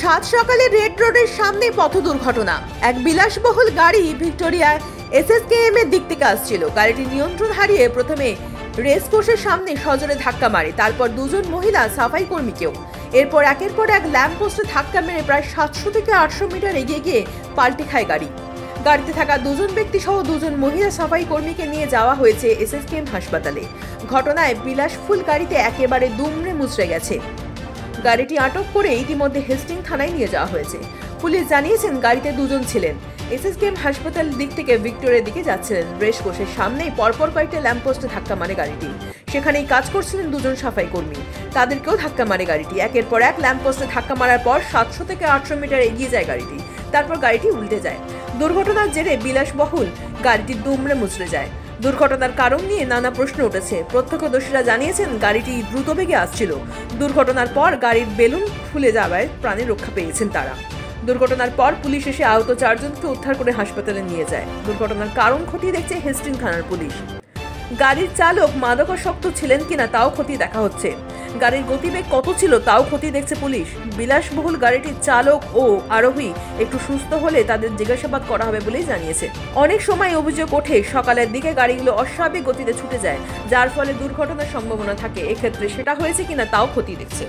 সাত সকালে রেড রোডের সামনে পথ দুর্ঘটনা। এক বিলাসবহুল গাড়ি ভিক্টোরিয়ায় এসএসকেএম এর দিক থেকে আসছিল। গাড়িটি নিয়ন্ত্রণ হারিয়ে প্রথমে রেসকোর্সের সামনে সজোরে ধাক্কা মারে, তারপর দুজন মহিলা সাফাই কর্মীকেও। এরপর একের পর এক ল্যাম্প পোস্টে ধাক্কা মেরে প্রায় 700 থেকে 800 মিটার এগিয়ে গিয়ে পাল্টে খায় গাড়ি। গাড়িতে থাকা দুজন ব্যক্তি সহ দুজন মহিলা সাফাই কর্মীকে নিয়ে যাওয়া হয়েছে এসএসকেএম হাসপাতালে। ঘটনায় বিলাসফুল গাড়িতে একেবারে দুমড়ে মুচড়ে গেছে। গাড়িটি আটক করে ইতিমধ্যে হেস্টিং থানায় নিয়ে যাওয়া হয়েছে। পুলিশ জানিয়েছেন গাড়িতে দুজন ছিলেন। এসএসকেএম হাসপাতালের দিক থেকে ভিক্টোরিয়ার দিকে যাচ্ছিলেন। রেসকোর্সের সামনেই পরপর কয়েকটা ল্যাম্পপোস্টে ধাক্কা মারে গাড়িটি। সেখানেই কাজ করছিলেন দুজন সাফাই কর্মী, তাদেরকেও ধাক্কা মারে গাড়িটি। একের পর এক ল্যাম্পপোস্টে ধাক্কা মারার পর 700 থেকে 800 মিটার এগিয়ে যায় গাড়িটি। তারপর গাড়িটি উল্টে যায়। দুর্ঘটনার জেরে বিলাসবহুল গাড়িটি দুমড়ে মুচড়ে যায়। দুর্ঘটনার কারণ নিয়ে নানা প্রশ্ন উঠেছে। প্রত্যক্ষদর্শীরা জানিয়েছেন গাড়িটি দ্রুতবেগে আসছিল। দুর্ঘটনার পর গাড়ির বেলুন খুলে যাওয়ায় প্রাণে রক্ষা পেয়েছেন তারা। দুর্ঘটনার পর পুলিশ এসে আহত 4 জনকে উদ্ধার করে হাসপাতালে নিয়ে যায়। দুর্ঘটনার কারণ খতিয়ে দেখছে হেস্টিং থানার পুলিশ। গাড়ির চালক মাদকাসক্ত ছিলেন কিনা তাও খতিয়ে দেখা হচ্ছে। গাড়ির গতিবেগ কত ছিল তাও খতিয়ে দেখছে পুলিশ। বিলাসবহুল গাড়িটির চালক ও আরোহী একটু সুস্থ হলে তাদের জিজ্ঞাসাবাদ করা হবে বলেই জানিয়েছে। অনেক সময় অভিযোগ ওঠে সকালের দিকে গাড়িগুলো অস্বাভাবিক গতিতে ছুটে যায়, যার ফলে দুর্ঘটনার সম্ভাবনা থাকে। এক্ষেত্রে সেটা হয়েছে কিনা তাও খতিয়ে দেখছে।